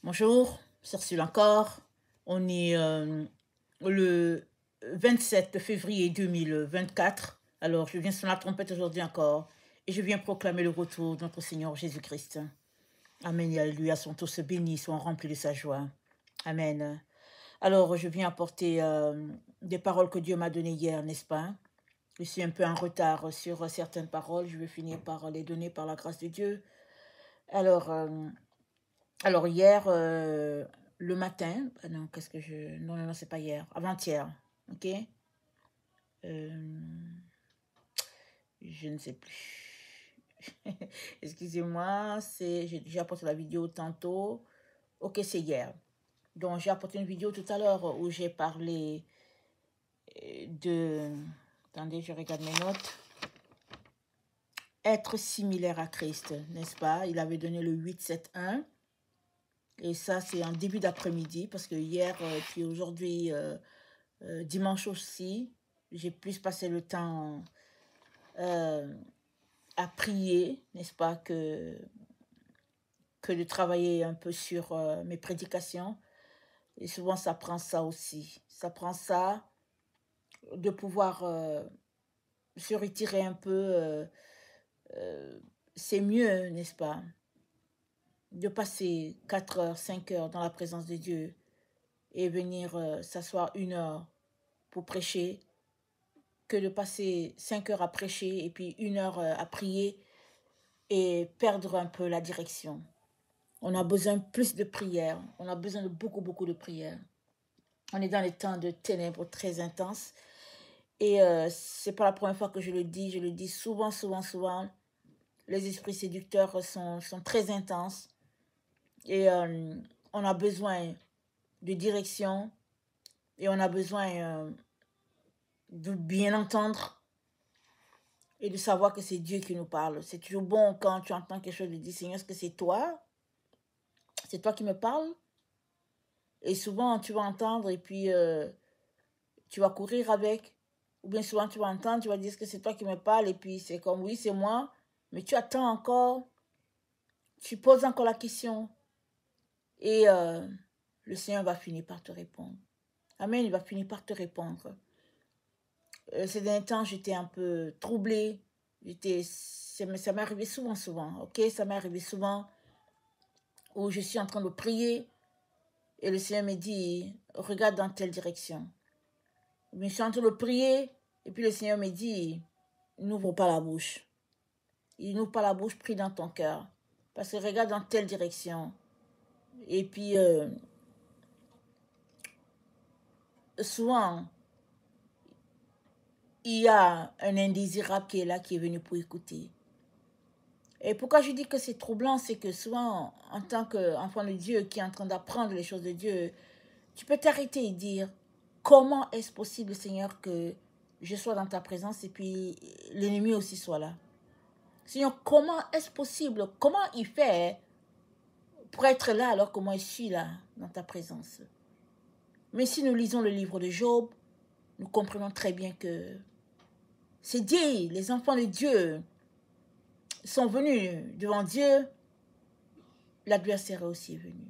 Bonjour, c'est Ursule encore. On est le 27 février 2024. Alors, je viens sur la trompette aujourd'hui encore et je viens proclamer le retour de notre Seigneur Jésus-Christ. Amen et alléluia, sont tous bénis, sont remplis de sa joie. Amen. Alors, je viens apporter des paroles que Dieu m'a données hier, n'est-ce pas? Je suis un peu en retard sur certaines paroles. Je vais finir par les donner par la grâce de Dieu. Alors, hier, le matin, non, qu'est-ce que je... Non, c'est pas hier, avant-hier, ok? Je ne sais plus. Excusez-moi, j'ai apporté la vidéo tantôt. Ok, c'est hier. Donc, j'ai apporté une vidéo tout à l'heure où j'ai parlé de... Attendez, je regarde mes notes. Être similaire à Christ, n'est-ce pas? Il avait donné le 8-7-1. Et ça, c'est en début d'après-midi, parce que hier, puis aujourd'hui, dimanche aussi, j'ai plus passé le temps à prier, n'est-ce pas, que de travailler un peu sur mes prédications. Et souvent, ça prend ça aussi. Ça prend ça, de pouvoir se retirer un peu. C'est mieux, n'est-ce pas, de passer 4 heures, 5 heures dans la présence de Dieu et venir s'asseoir 1 heure pour prêcher, que de passer 5 heures à prêcher et puis 1 heure à prier et perdre un peu la direction. On a besoin plus de prières. On a besoin de beaucoup de prières. On est dans les temps de ténèbres très intenses. Et c'est pas la première fois que je le dis souvent. Les esprits séducteurs sont très intenses. Et on a besoin de direction. Et on a besoin de bien entendre et de savoir que c'est Dieu qui nous parle. C'est toujours bon quand tu entends quelque chose de dire, Seigneur, est-ce que c'est toi? C'est toi qui me parles? Et souvent, tu vas entendre et puis tu vas courir avec. Ou bien souvent, tu vas entendre, tu vas dire que c'est toi qui me parles et puis c'est comme, oui, c'est moi. Mais tu attends encore. Tu poses encore la question. Et le Seigneur va finir par te répondre. Amen, il va finir par te répondre. Ces derniers temps, j'étais un peu troublée. Ça m'est arrivé souvent, ok? Ça m'est arrivé souvent où je suis en train de prier et le Seigneur me dit, regarde dans telle direction. Je suis en train de prier et puis le Seigneur me dit, n'ouvre pas la bouche. Il n'ouvre pas la bouche, prie dans ton cœur. Parce que regarde dans telle direction. Et puis, souvent, il y a un indésirable qui est là, qui est venu pour écouter. Et pourquoi je dis que c'est troublant, c'est que souvent, en tant qu'enfant de Dieu qui est en train d'apprendre les choses de Dieu, tu peux t'arrêter et dire, comment est-ce possible, Seigneur, que je sois dans ta présence et puis l'ennemi aussi soit là? Seigneur, comment est-ce possible? Comment il fait pour être là alors que moi je suis là dans ta présence? Mais si nous lisons le livre de Job, nous comprenons très bien que c'est dit, les enfants de Dieu sont venus devant Dieu, l'adversaire aussi est venu.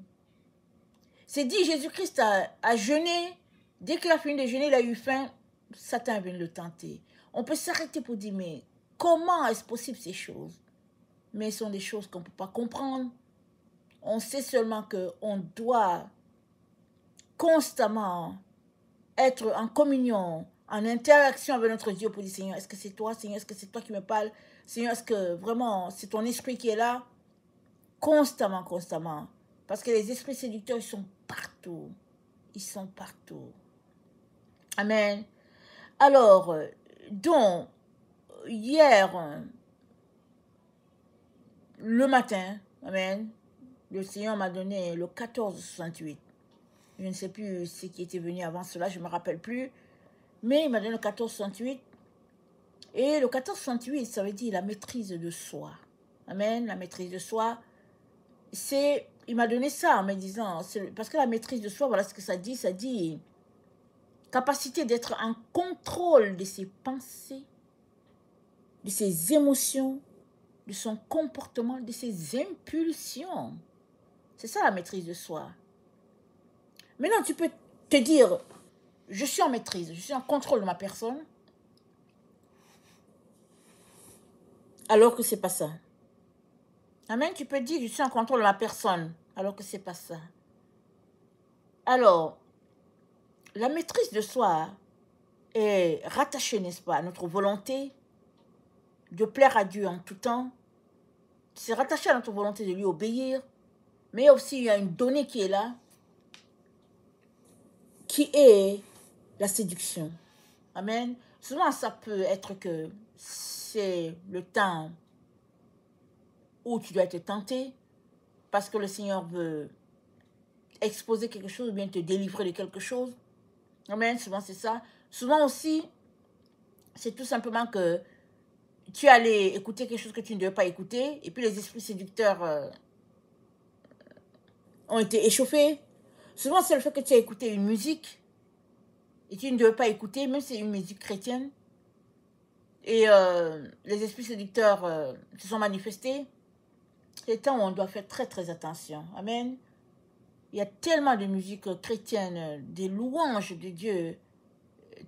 C'est dit, Jésus-Christ a jeûné. Dès qu'il a fini de jeûner, il a eu faim. Satan est venu le tenter. On peut s'arrêter pour dire, mais comment est-ce possible ces choses? Mais ce sont des choses qu'on ne peut pas comprendre. On sait seulement qu'on doit constamment être en communion, en interaction avec notre Dieu pour dire, Seigneur, est-ce que c'est toi? Seigneur, est-ce que c'est toi qui me parles? Seigneur, est-ce que vraiment c'est ton esprit qui est là? Constamment. Parce que les esprits séducteurs, ils sont partout. Ils sont partout. Amen. Alors, donc, hier, le matin, amen, le Seigneur m'a donné le 1468. Je ne sais plus ce qui était venu avant cela, je ne me rappelle plus. Mais il m'a donné le 1468. Et le 1468, ça veut dire la maîtrise de soi. Amen, la maîtrise de soi. Il m'a donné ça en me disant, parce que la maîtrise de soi, voilà ce que ça dit capacité d'être en contrôle de ses pensées, de ses émotions, de son comportement, de ses impulsions. C'est ça la maîtrise de soi. Maintenant, tu peux te dire, je suis en maîtrise, je suis en contrôle de ma personne, alors que c'est pas ça. Amen, tu peux dire, je suis en contrôle de ma personne, alors que c'est pas ça. Alors, la maîtrise de soi est rattachée, n'est-ce pas, à notre volonté de plaire à Dieu en tout temps. C'est rattaché à notre volonté de lui obéir, mais aussi il y a une donnée qui est là, qui est la séduction. Amen. Souvent, ça peut être que c'est le temps où tu dois être tenté, parce que le Seigneur veut exposer quelque chose, ou bien te délivrer de quelque chose. Amen. Souvent, c'est ça. Souvent aussi, c'est tout simplement que tu allais écouter quelque chose que tu ne devais pas écouter, et puis les esprits séducteurs ont été échauffés. Souvent, c'est le fait que tu as écouté une musique, et tu ne devais pas écouter, même si c'est une musique chrétienne, et les esprits séducteurs se sont manifestés. C'est le temps où on doit faire très très attention. Amen. Il y a tellement de musique chrétienne, des louanges de Dieu,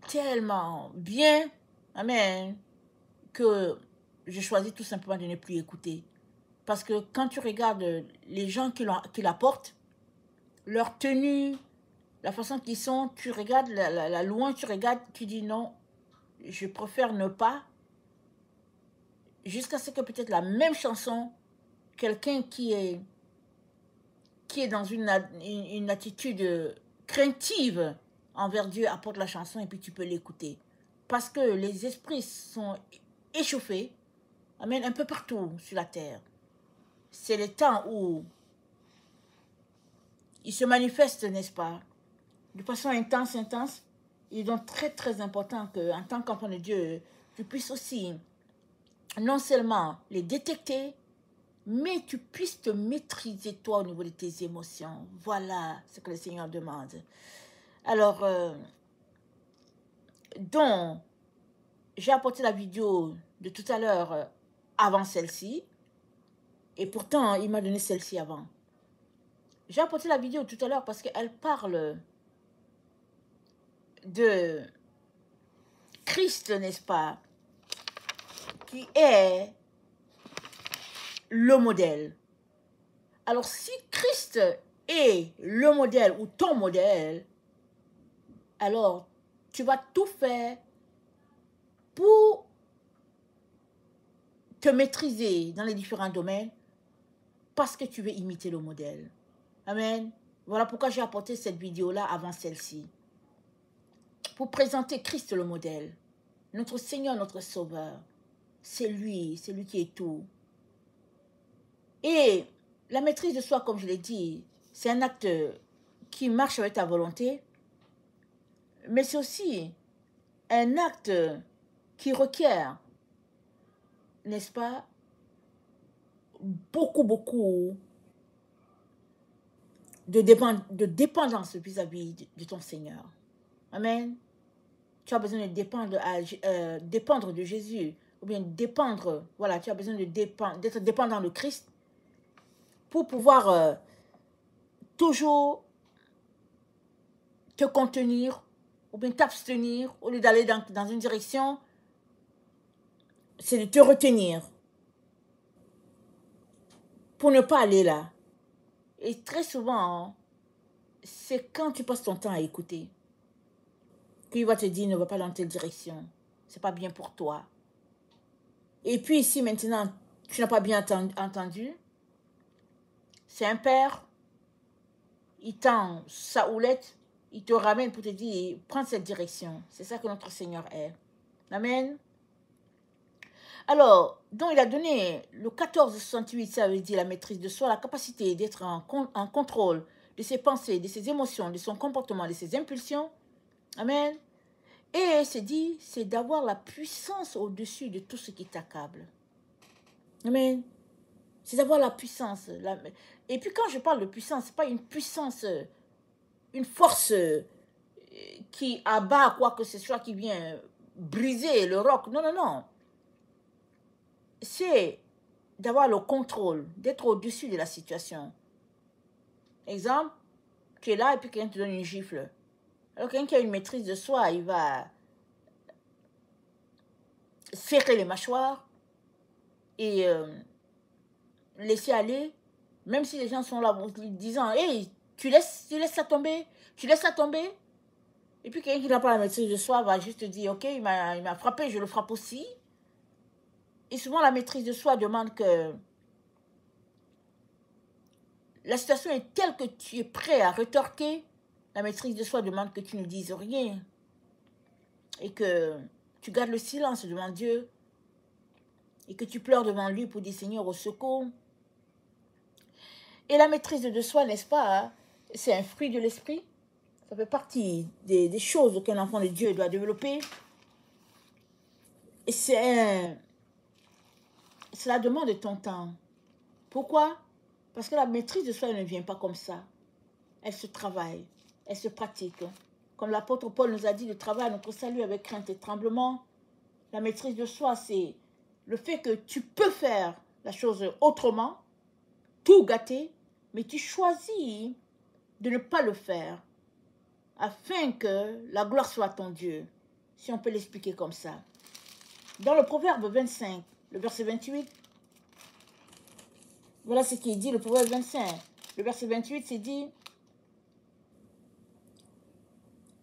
tellement bien, amen, que je choisis tout simplement de ne plus écouter. Parce que quand tu regardes les gens qui la portent, leur tenue, la façon qu'ils sont, tu regardes la louange, tu regardes, tu dis non, je préfère ne pas, jusqu'à ce que peut-être la même chanson, quelqu'un qui est dans une attitude craintive envers Dieu apporte la chanson et puis tu peux l'écouter. Parce que les esprits sont échauffés, amen, un peu partout sur la terre. C'est le temps où ils se manifestent, n'est-ce pas, de façon intense. Il est donc très très important qu'en tant qu'enfant de Dieu, tu puisses aussi non seulement les détecter, mais tu puisses te maîtriser toi au niveau de tes émotions. Voilà ce que le Seigneur demande. Alors, donc, j'ai apporté la vidéo de tout à l'heure avant celle-ci. Et pourtant, il m'a donné celle-ci avant. J'ai apporté la vidéo tout à l'heure parce qu'elle parle de Christ, n'est-ce pas, qui est le modèle. Alors, si Christ est le modèle ou ton modèle, alors tu vas tout faire pour te maîtriser dans les différents domaines parce que tu veux imiter le modèle. Amen. Voilà pourquoi j'ai apporté cette vidéo-là avant celle-ci. Pour présenter Christ le modèle. Notre Seigneur, notre Sauveur. C'est lui qui est tout. Et la maîtrise de soi, comme je l'ai dit, c'est un acte qui marche avec ta volonté, mais c'est aussi un acte qui requiert, n'est-ce pas, beaucoup de dépendance vis-à-vis de ton Seigneur. Amen. Tu as besoin de dépendre de Jésus, ou bien dépendre, voilà, tu as besoin d'être dépendant de Christ pour pouvoir toujours te contenir, ou bien t'abstenir, au lieu d'aller dans une direction, c'est de te retenir pour ne pas aller là. Et très souvent, c'est quand tu passes ton temps à écouter qu'il va te dire ne va pas dans telle direction, c'est pas bien pour toi. Et puis ici maintenant, tu n'as pas bien entendu, c'est un père, il tend sa houlette, il te ramène pour te dire prends cette direction. C'est ça que notre Seigneur est. Amen. Alors, donc il a donné le 1468, ça veut dire la maîtrise de soi, la capacité d'être en contrôle de ses pensées, de ses émotions, de son comportement, de ses impulsions. Amen. Et c'est dit, c'est d'avoir la puissance au-dessus de tout ce qui t'accable. Amen. C'est d'avoir la puissance. Et puis quand je parle de puissance, ce n'est pas une puissance, une force qui abat quoi que ce soit, qui vient briser le roc. Non, non, non. C'est d'avoir le contrôle, d'être au-dessus de la situation. Exemple, tu es là et puis quelqu'un te donne une gifle. Alors quelqu'un qui a une maîtrise de soi, il va serrer les mâchoires et laisser aller, même si les gens sont là disant, hey, tu laisses ça tomber, tu laisses ça tomber. Et puis quelqu'un qui n'a pas la maîtrise de soi va juste dire, ok, il m'a frappé, je le frappe aussi. Et souvent la maîtrise de soi demande que la situation est telle que tu es prêt à rétorquer. La maîtrise de soi demande que tu ne dises rien et que tu gardes le silence devant Dieu et que tu pleures devant lui pour dire Seigneur au secours. Et la maîtrise de soi, n'est-ce pas, hein, c'est un fruit de l'esprit. Ça fait partie des choses qu'un enfant de Dieu doit développer. Et cela demande de ton temps. Pourquoi? Parce que la maîtrise de soi ne vient pas comme ça. Elle se travaille, elle se pratique. Comme l'apôtre Paul nous a dit, de travailler à notre salut avec crainte et tremblement. La maîtrise de soi, c'est le fait que tu peux faire la chose autrement, tout gâter, mais tu choisis de ne pas le faire afin que la gloire soit à ton Dieu, si on peut l'expliquer comme ça. Dans le Proverbe 25, le verset 28, voilà ce qu'il dit, le Proverbe 25. Le verset 28, c'est dit,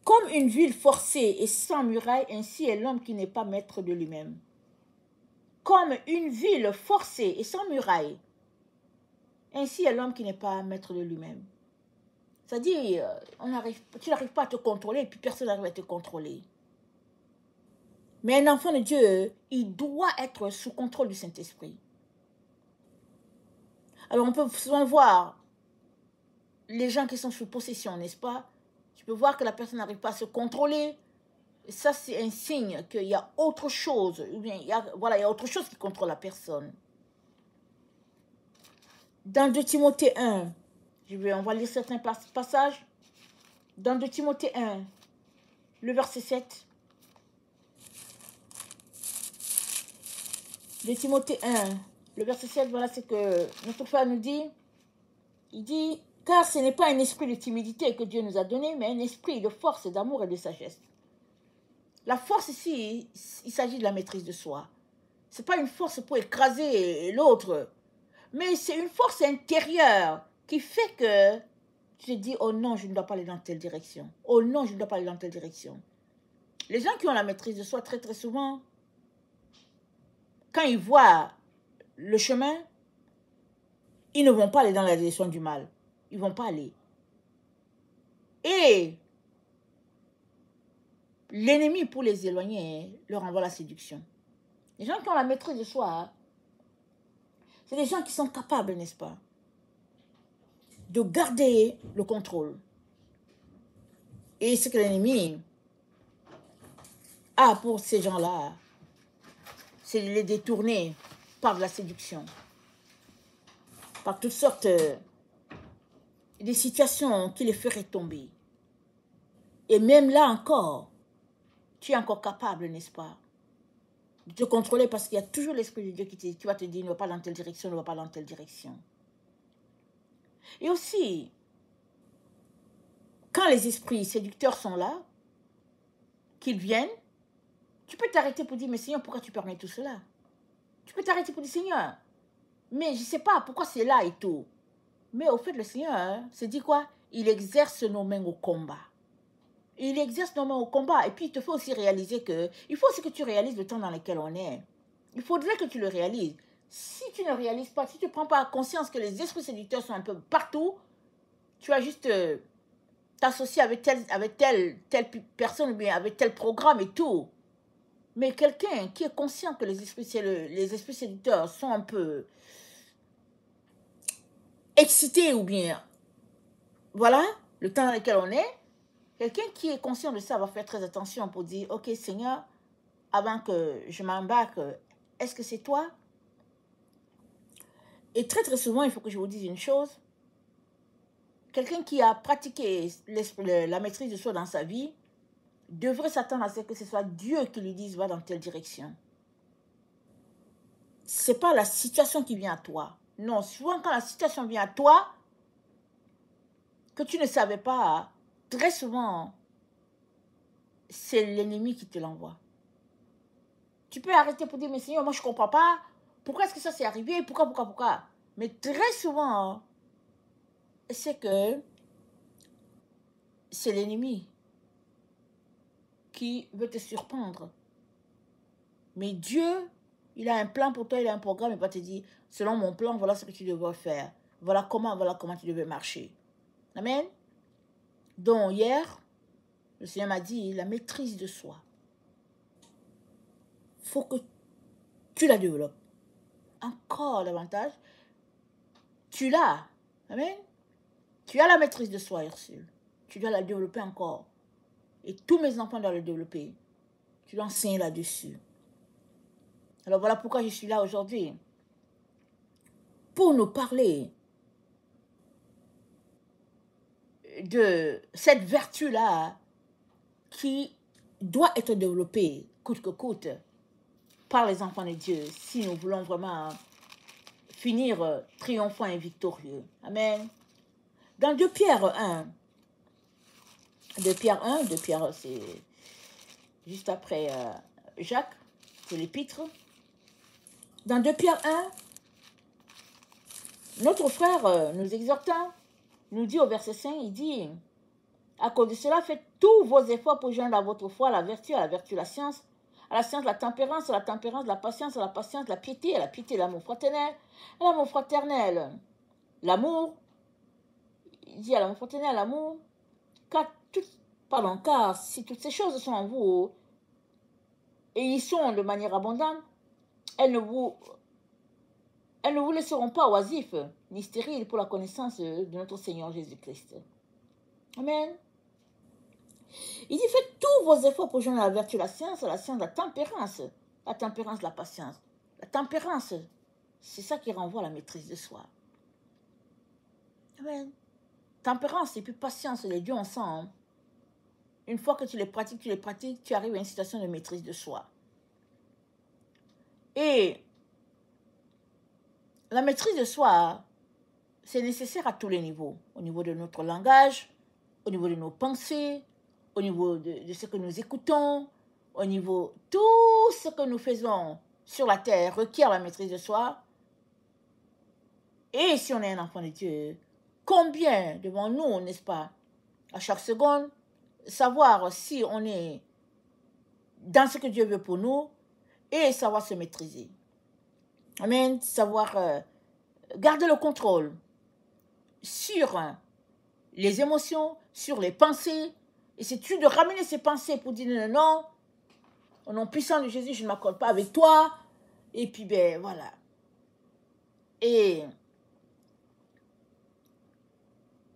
comme une ville forcée et sans muraille, ainsi est l'homme qui n'est pas maître de lui-même. Comme une ville forcée et sans muraille, ainsi est l'homme qui n'est pas maître de lui-même. C'est-à-dire, tu n'arrives pas à te contrôler et puis personne n'arrive à te contrôler. Mais un enfant de Dieu, il doit être sous contrôle du Saint-Esprit. Alors on peut souvent voir les gens qui sont sous possession, n'est-ce pas? Tu peux voir que la personne n'arrive pas à se contrôler. Et ça, c'est un signe qu'il y a autre chose. Ou bien, il y a autre chose qui contrôle la personne. Dans 2 Timothée 1, on va lire certains passages. Dans 2 Timothée 1, le verset 7. 2 Timothée 1, le verset 7, voilà ce que notre frère nous dit. Il dit, car ce n'est pas un esprit de timidité que Dieu nous a donné, mais un esprit de force, d'amour et de sagesse. La force ici, il s'agit de la maîtrise de soi. Ce n'est pas une force pour écraser l'autre, mais c'est une force intérieure qui fait que tu te dis, oh non, je ne dois pas aller dans telle direction. Oh non, je ne dois pas aller dans telle direction. Les gens qui ont la maîtrise de soi, très très souvent, quand ils voient le chemin, ils ne vont pas aller dans la direction du mal. Ils ne vont pas aller. Et l'ennemi, pour les éloigner, leur envoie la séduction. Les gens qui ont la maîtrise de soi, c'est des gens qui sont capables, n'est-ce pas, de garder le contrôle. Et ce que l'ennemi a pour ces gens-là, c'est de les détourner par la séduction, par toutes sortes de situations qui les feraient tomber. Et même là encore, tu es encore capable, n'est-ce pas, de te contrôler parce qu'il y a toujours l'Esprit de Dieu qui va te dire ne va pas dans telle direction, ne va pas dans telle direction. Et aussi, quand les esprits séducteurs sont là, qu'ils viennent, tu peux t'arrêter pour dire, mais Seigneur, pourquoi tu permets tout cela? Tu peux t'arrêter pour dire, Seigneur, mais je ne sais pas pourquoi c'est là et tout. Mais au fait, le Seigneur, se dit quoi? Il exerce nos mains au combat. Il exerce nos mains au combat. Et puis, il te fait aussi réaliser que, il faut aussi que tu réalises le temps dans lequel on est. Il faudrait que tu le réalises. Si tu ne réalises pas, si tu ne prends pas conscience que les esprits séducteurs sont un peu partout, tu vas juste t'associer avec telle personne ou bien avec tel programme et tout. Mais quelqu'un qui est conscient que les esprits séducteurs sont un peu excités ou bien, voilà, le temps dans lequel on est, quelqu'un qui est conscient de ça va faire très attention pour dire, ok Seigneur, avant que je m'embarque, est-ce que c'est toi? Et très très souvent, il faut que je vous dise une chose, quelqu'un qui a pratiqué la maîtrise de soi dans sa vie devrait s'attendre à ce que ce soit Dieu qui lui dise va dans telle direction. Ce n'est pas la situation qui vient à toi. Non, souvent quand la situation vient à toi, que tu ne savais pas, très souvent, c'est l'ennemi qui te l'envoie. Tu peux arrêter pour dire, mais Seigneur, moi je ne comprends pas. Pourquoi est-ce que ça s'est arrivé? Pourquoi? Mais très souvent, c'est que c'est l'ennemi qui veut te surprendre. Mais Dieu, il a un plan pour toi, il a un programme, il va te dire, selon mon plan, voilà ce que tu devrais faire. Voilà comment tu devais marcher. Amen. Donc hier, le Seigneur m'a dit, la maîtrise de soi. Il faut que tu la développes. Encore davantage. Tu l'as. Amen. Tu as la maîtrise de soi, Ursule. Tu dois la développer encore. Et tous mes enfants doivent le développer. Tu dois enseigner là-dessus. Alors voilà pourquoi je suis là aujourd'hui. Pour nous parler de cette vertu-là qui doit être développée, coûte que coûte, par les enfants de Dieu, si nous voulons vraiment finir triomphant et victorieux. Amen. Dans 2 Pierre 1, 2 Pierre c'est juste après Jacques, c'est l'épître. Dans 2 Pierre 1, notre frère nous exhortant, nous dit au verset 5, il dit, à cause de cela, faites tous vos efforts pour joindre à votre foi la vertu, à la science, à la science la tempérance, à la patience, la piété, l'amour fraternel, l'amour, il dit à l'amour fraternel, l'amour, car si toutes ces choses sont en vous, et y sont de manière abondante, elles ne vous laisseront pas oisifs, ni stériles pour la connaissance de notre Seigneur Jésus-Christ. Amen. Il dit, faites tous vos efforts pour joindre la vertu, la science, la tempérance, la patience. La tempérance, c'est ça qui renvoie à la maîtrise de soi. Amen. Tempérance et puis patience, les deux ensemble. Une fois que tu les pratiques, tu arrives à une situation de maîtrise de soi. Et la maîtrise de soi, c'est nécessaire à tous les niveaux. Au niveau de notre langage, au niveau de nos pensées, au niveau de ce que nous écoutons, au niveau de tout ce que nous faisons sur la terre requiert la maîtrise de soi. Et si on est un enfant de Dieu, combien devant nous, n'est-ce pas, à chaque seconde, savoir si on est dans ce que Dieu veut pour nous et savoir se maîtriser. Amen. Savoir garder le contrôle sur les émotions, sur les pensées. Et c'est tu de ramener ces pensées pour dire non, au nom puissant de Jésus, je ne m'accorde pas avec toi. Et puis, ben voilà. Et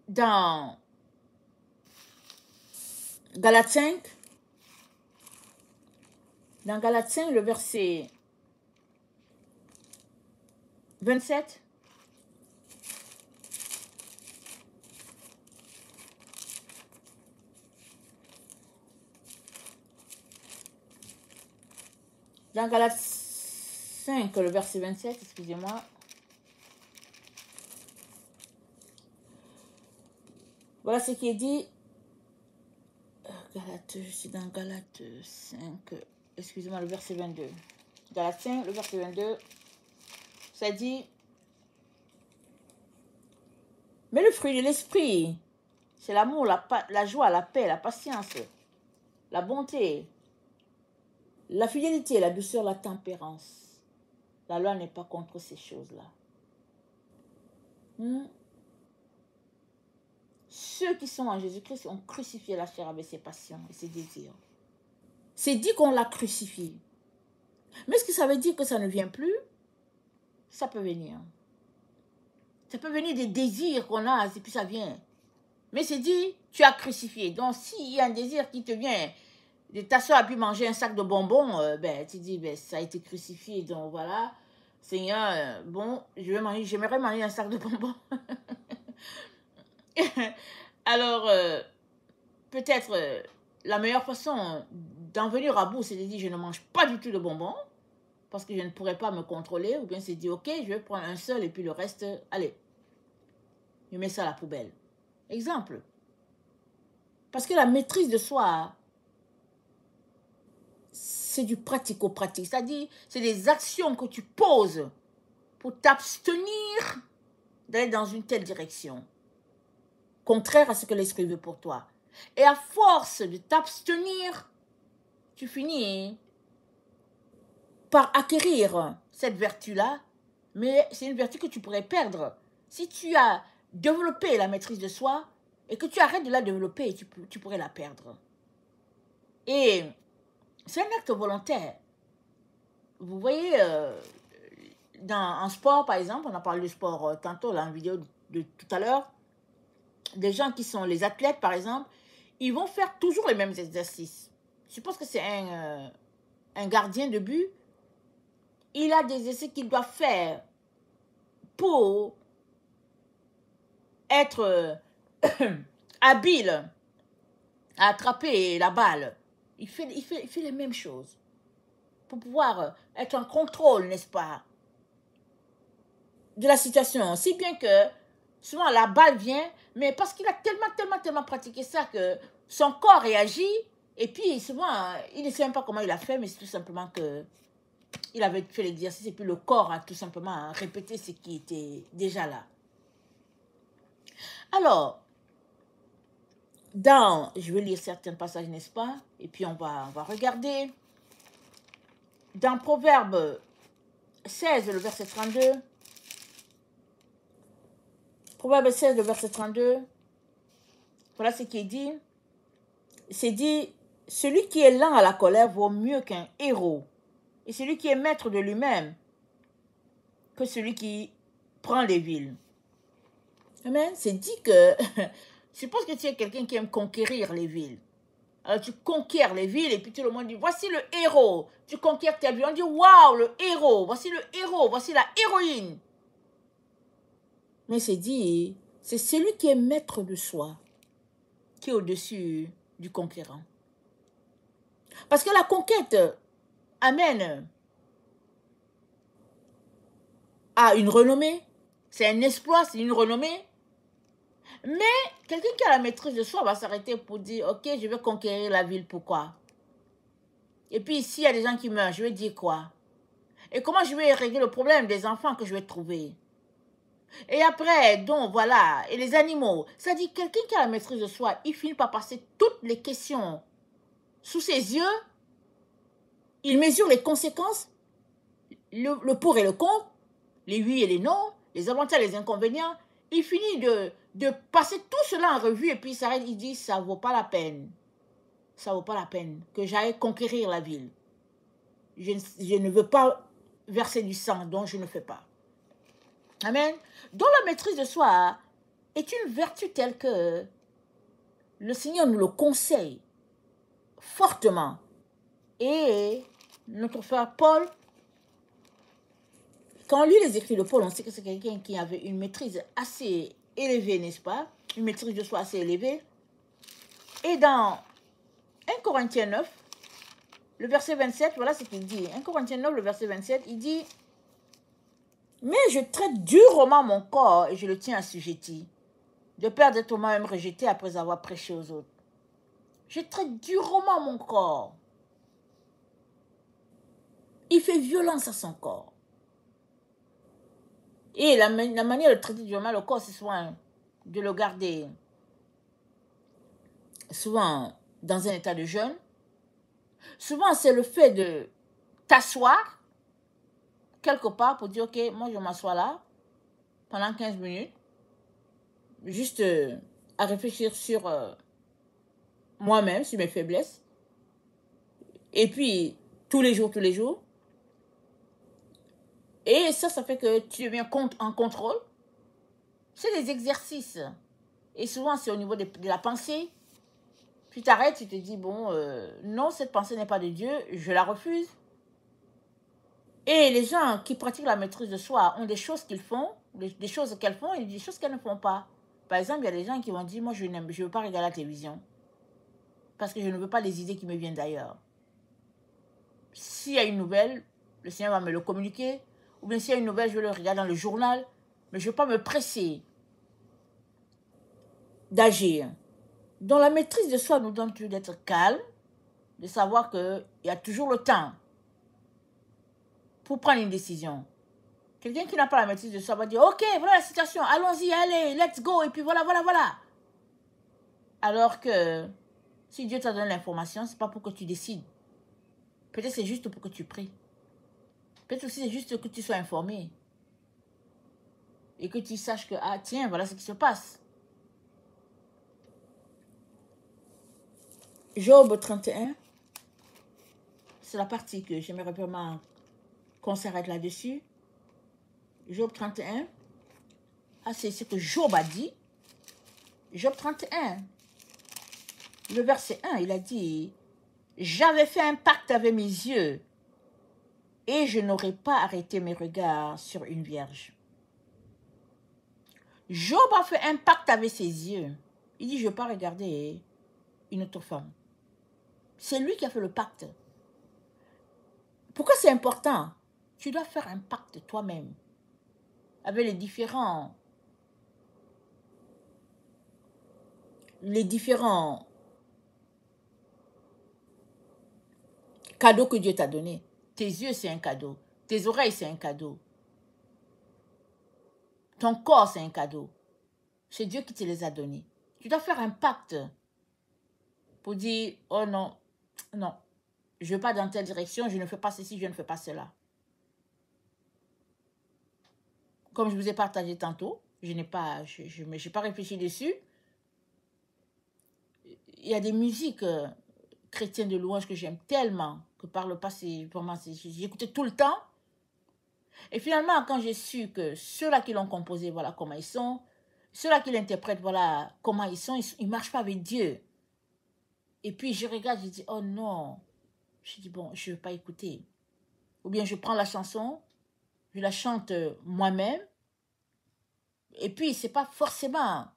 dans Galates 5, le verset 27, dans Galates 5, le verset 27, excusez-moi. Voilà ce qui est dit. Je suis dans Galates 5, excusez-moi, le verset 22. Galates 5, le verset 22, ça dit, mais le fruit de l'esprit, c'est l'amour, la joie, la paix, la patience, la bonté, la fidélité, la douceur, la tempérance. La loi n'est pas contre ces choses-là. Ceux qui sont en Jésus-Christ ont crucifié la chair avec ses passions et ses désirs. C'est dit qu'on l'a crucifié. Mais est-ce que ça veut dire que ça ne vient plus? Ça peut venir. Ça peut venir des désirs qu'on a et puis ça vient. Mais c'est dit, tu as crucifié. Donc s'il y a un désir qui te vient de t'asseoir et puis manger un sac de bonbons, tu dis, ça a été crucifié. Donc voilà, Seigneur, bon, j'aimerais manger un sac de bonbons. Alors, peut-être la meilleure façon d'en venir à bout, c'est de dire je ne mange pas du tout de bonbons parce que je ne pourrais pas me contrôler, ou bien c'est dire ok, je vais prendre un seul et puis le reste, allez, je mets ça à la poubelle. Exemple. Parce que la maîtrise de soi, c'est du pratico-pratique. C'est-à-dire, c'est des actions que tu poses pour t'abstenir d'aller dans une telle direction, contraire à ce que l'esprit veut pour toi. Et à force de t'abstenir, tu finis par acquérir cette vertu-là, mais c'est une vertu que tu pourrais perdre. Si tu as développé la maîtrise de soi et que tu arrêtes de la développer, tu pourrais la perdre. Et c'est un acte volontaire. Vous voyez, en sport, par exemple, on a parlé de sport tantôt, là, en vidéo de tout à l'heure, des gens qui sont les athlètes, par exemple, ils vont faire toujours les mêmes exercices. Je suppose que c'est un gardien de but. Il a des essais qu'il doit faire pour être habile à attraper la balle. Il fait les mêmes choses pour pouvoir être en contrôle, n'est-ce pas, de la situation. Si bien que souvent la balle vient, mais parce qu'il a tellement pratiqué ça que son corps réagit, et puis souvent, il ne sait même pas comment il a fait, mais c'est tout simplement que il avait fait l'exercice et puis le corps a tout simplement répété ce qui était déjà là. Alors, je vais lire certains passages, n'est-ce pas? Et puis on va regarder. Dans Proverbe 16, le verset 32. Proverbe 16, le verset 32. Voilà ce qui est dit. C'est dit, celui qui est lent à la colère vaut mieux qu'un héros. Et celui qui est maître de lui-même que celui qui prend les villes. Amen. C'est dit que, suppose que tu es quelqu'un qui aime conquérir les villes. Alors tu conquiers les villes et puis tout le monde dit, voici le héros. Tu conquiers ta ville, on dit, waouh, le héros, voici la héroïne. Mais c'est dit, c'est celui qui est maître de soi qui est au-dessus du conquérant. Parce que la conquête amène à une renommée, c'est un exploit, c'est une renommée. Mais quelqu'un qui a la maîtrise de soi va s'arrêter pour dire, ok, je vais conquérir la ville, pourquoi? Et puis s'il y a des gens qui meurent, je vais dire quoi? Et comment je vais régler le problème des enfants que je vais trouver? Et après, donc voilà, et les animaux. C'est-à-dire, quelqu'un qui a la maîtrise de soi, il finit par passer toutes les questions sous ses yeux. Il mesure les conséquences, le pour et le contre, les oui et les non, les avantages et les inconvénients. Il finit de passer tout cela en revue et puis il s'arrête, il dit, ça ne vaut pas la peine. Ça ne vaut pas la peine que j'aille conquérir la ville. Je ne veux pas verser du sang, donc je ne fais pas. Amen. Donc la maîtrise de soi est une vertu telle que le Seigneur nous le conseille fortement. Et notre frère Paul, quand on lit les écrits de Paul, on sait que c'est quelqu'un qui avait une maîtrise assez élevée, n'est-ce pas? Une maîtrise de soi assez élevée. Et dans 1 Corinthiens 9, le verset 27, voilà ce qu'il dit. 1 Corinthiens 9, le verset 27, il dit, « Mais je traite durement mon corps et je le tiens assujetti, de peur d'être moi-même rejeté après avoir prêché aux autres. Je traite durement mon corps. » Il fait violence à son corps. Et la manière de traiter durement le corps, c'est souvent de le garder souvent dans un état de jeûne. Souvent, c'est le fait de t'asseoir quelque part pour dire, ok, moi je m'assois là pendant 15 minutes, juste à réfléchir sur moi-même, sur mes faiblesses. Et puis, tous les jours. Et ça fait que tu deviens en contrôle. C'est des exercices. Et souvent, c'est au niveau de la pensée. Tu t'arrêtes, tu te dis, bon, non, cette pensée n'est pas de Dieu, je la refuse. Et les gens qui pratiquent la maîtrise de soi ont des choses qu'ils font, des choses qu'elles font et des choses qu'elles ne font pas. Par exemple, il y a des gens qui vont dire, moi, je ne veux pas regarder la télévision parce que je ne veux pas les idées qui me viennent d'ailleurs. S'il y a une nouvelle, le Seigneur va me le communiquer. Ou bien s'il y a une nouvelle, je vais le regarder dans le journal. Mais je ne veux pas me presser d'agir. Donc la maîtrise de soi nous donne toujours d'être calme, de savoir qu'il y a toujours le temps pour prendre une décision. Quelqu'un qui n'a pas la maîtrise de soi va dire, ok, voilà la situation, allons-y, allez, let's go, et puis voilà, voilà, voilà. Alors que si Dieu t'a donné l'information, c'est pas pour que tu décides. Peut-être c'est juste pour que tu pries. Peut-être aussi c'est juste que tu sois informé. Et que tu saches que, ah tiens, voilà ce qui se passe. Job 31, c'est la partie que j'aimerais vraiment qu'on s'arrête là-dessus. Job 31, ah, c'est ce que Job a dit. Job 31, le verset 1, il a dit, j'avais fait un pacte avec mes yeux et je n'aurais pas arrêté mes regards sur une vierge. Job a fait un pacte avec ses yeux. Il dit, je ne vais pas regarder une autre femme. C'est lui qui a fait le pacte. Pourquoi c'est important? Tu dois faire un pacte toi-même avec les différents cadeaux que Dieu t'a donnés. Tes yeux, c'est un cadeau. Tes oreilles, c'est un cadeau. Ton corps, c'est un cadeau. C'est Dieu qui te les a donnés. Tu dois faire un pacte pour dire, oh non, non, je ne vais pas dans telle direction, je ne fais pas ceci, je ne fais pas cela. Comme je vous ai partagé tantôt, je n'ai pas réfléchi dessus. Il y a des musiques chrétiennes de louange que j'aime tellement, que par le passé, vraiment, j'écoutais tout le temps. Et finalement, quand j'ai su que ceux-là qui l'ont composé, voilà comment ils sont, ceux-là qui l'interprètent, voilà comment ils sont, ils ne marchent pas avec Dieu. Et puis je regarde, je dis, oh non. Je dis, bon, je ne vais pas écouter. Ou bien je prends la chanson, je la chante moi-même. Et puis, ce n'est pas forcément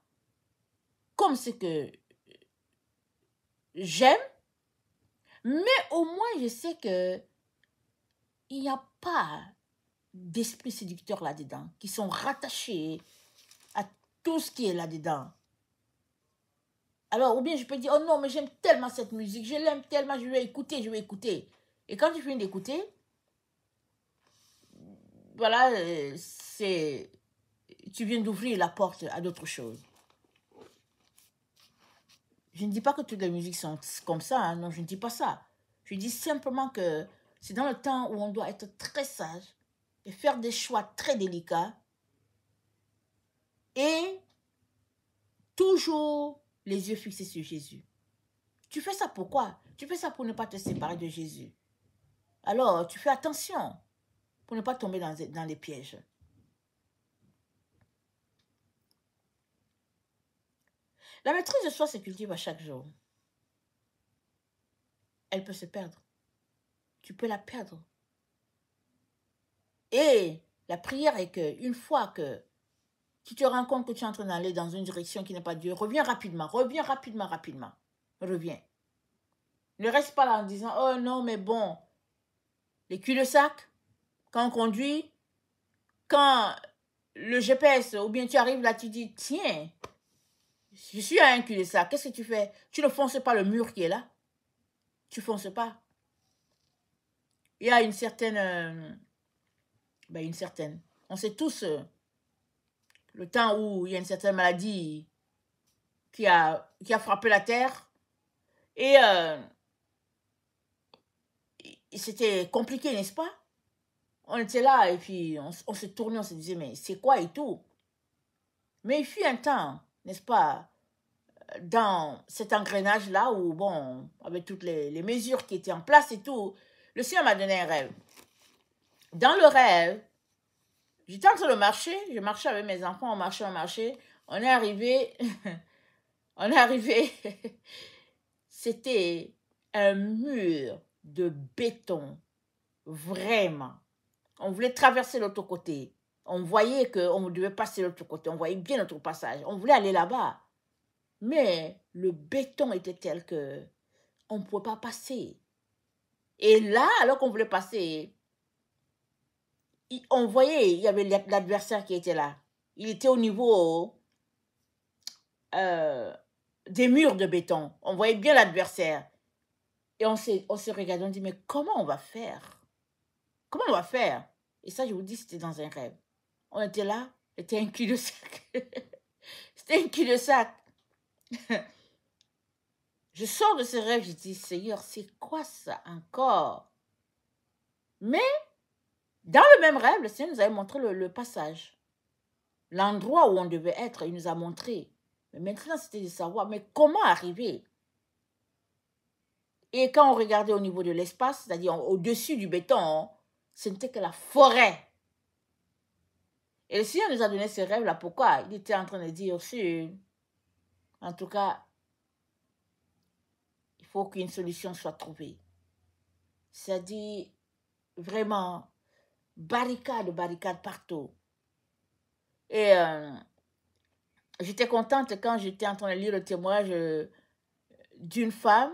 comme ce que j'aime, mais au moins je sais que il n'y a pas d'esprit séducteur là-dedans, qui sont rattachés à tout ce qui est là-dedans. Alors, ou bien je peux dire, oh non, mais j'aime tellement cette musique, je l'aime tellement, je vais écouter. Et quand tu finis d'écouter, voilà, tu viens d'ouvrir la porte à d'autres choses. Je ne dis pas que toutes les musiques sont comme ça, hein, non, je ne dis pas ça. Je dis simplement que c'est dans le temps où on doit être très sage et faire des choix très délicats et toujours les yeux fixés sur Jésus. Tu fais ça pourquoi? Tu fais ça pour ne pas te séparer de Jésus. Alors, tu fais attention pour ne pas tomber dans les pièges. La maîtrise de soi se cultive à chaque jour. Elle peut se perdre. Tu peux la perdre. Et la prière est qu'une fois que tu te rends compte que tu es en train d'aller dans une direction qui n'est pas Dieu, reviens rapidement. Reviens. Ne reste pas là en disant, oh non, mais bon, les cul-de-sac, quand on conduit, quand le GPS, ou bien tu arrives là, tu dis, tiens, je suis à un cul-de-sac, qu'est-ce que tu fais? Tu ne fonces pas le mur qui est là. Tu ne fonces pas. Il y a une certaine, on sait tous le temps où il y a une certaine maladie qui a frappé la terre et c'était compliqué, n'est-ce pas? On était là et puis on se tournait, on se disait mais c'est quoi et tout. Mais il fut un temps, n'est-ce pas, dans cet engrenage-là où, bon, avec toutes les mesures qui étaient en place et tout, le Seigneur m'a donné un rêve. Dans le rêve, j'étais en train de marcher, je marchais avec mes enfants, on marchait, on est arrivé, c'était un mur de béton, vraiment. On voulait traverser l'autre côté. On voyait qu'on devait passer l'autre côté, on voyait bien notre passage, on voulait aller là-bas. Mais le béton était tel que on ne pouvait pas passer. Et là, alors qu'on voulait passer, on voyait, il y avait l'adversaire qui était là. Il était au niveau des murs de béton. On voyait bien l'adversaire. Et on se regardait, on dit, mais comment on va faire? Comment on va faire? Et ça, je vous dis, c'était dans un rêve. On était là, c'était un cul-de-sac. C'était un cul-de-sac. Je sors de ce rêve, je dis, Seigneur, c'est quoi ça encore? Mais, dans le même rêve, le Seigneur nous avait montré le passage. L'endroit où on devait être, il nous a montré. Mais maintenant, c'était de savoir, mais comment arriver? Et quand on regardait au niveau de l'espace, c'est-à-dire au-dessus du béton, ce n'était que la forêt. Et le Seigneur nous a donné ce rêve-là. Pourquoi? Il était en train de dire aussi, en tout cas, il faut qu'une solution soit trouvée. C'est-à-dire, vraiment, barricade partout. Et j'étais contente quand j'étais en train de lire le témoignage d'une femme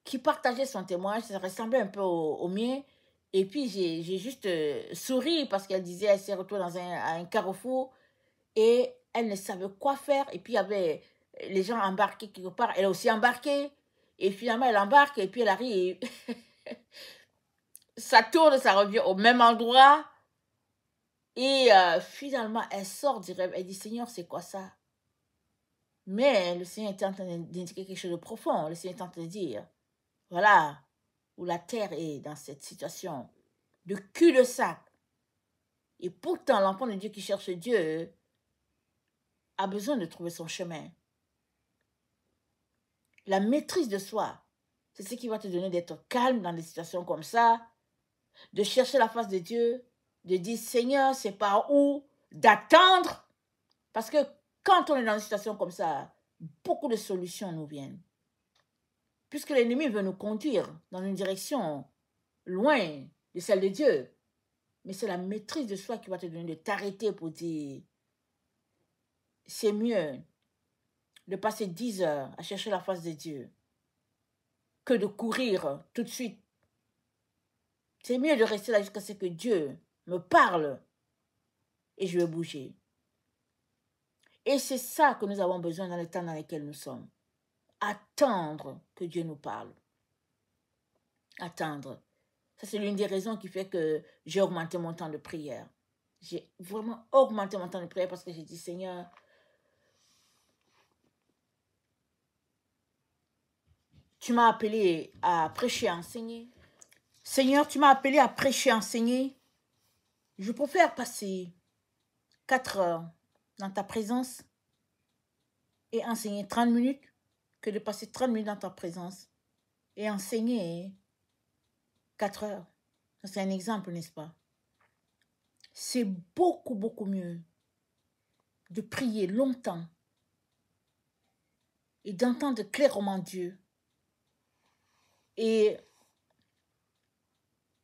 qui partageait son témoignage. Ça ressemblait un peu au mien. Et puis, j'ai juste souri parce qu'elle disait qu'elle s'est retrouvée dans un carrefour et elle ne savait quoi faire. Et puis, il y avait les gens embarqués quelque part. Elle a aussi embarqué. Et finalement, elle embarque et puis elle arrive. Ça tourne, ça revient au même endroit. Et finalement, elle sort du rêve. Elle dit, Seigneur, c'est quoi ça? Mais le Seigneur était en train d'indiquer quelque chose de profond. Le Seigneur est en train de dire, voilà où la terre est dans cette situation de cul-de-sac. Et pourtant, l'enfant de Dieu qui cherche Dieu a besoin de trouver son chemin. La maîtrise de soi, c'est ce qui va te donner d'être calme dans des situations comme ça, de chercher la face de Dieu, de dire, Seigneur, c'est par où? D'attendre. Parce que quand on est dans une situation comme ça, beaucoup de solutions nous viennent. Puisque l'ennemi veut nous conduire dans une direction loin de celle de Dieu. Mais c'est la maîtrise de soi qui va te donner de t'arrêter pour dire, c'est mieux de passer 10 heures à chercher la face de Dieu que de courir tout de suite. C'est mieux de rester là jusqu'à ce que Dieu me parle et je vais bouger. Et c'est ça que nous avons besoin dans le temps dans lequel nous sommes. Attendre que Dieu nous parle. Attendre. Ça, c'est l'une des raisons qui fait que j'ai augmenté mon temps de prière. J'ai vraiment augmenté mon temps de prière parce que j'ai dit, Seigneur, tu m'as appelé à prêcher, à enseigner. Seigneur, tu m'as appelé à prêcher, à enseigner. Je préfère passer 4 heures dans ta présence et enseigner 30 minutes que de passer 30 minutes dans ta présence et enseigner 4 heures. C'est un exemple, n'est-ce pas? C'est beaucoup, beaucoup mieux de prier longtemps et d'entendre clairement Dieu et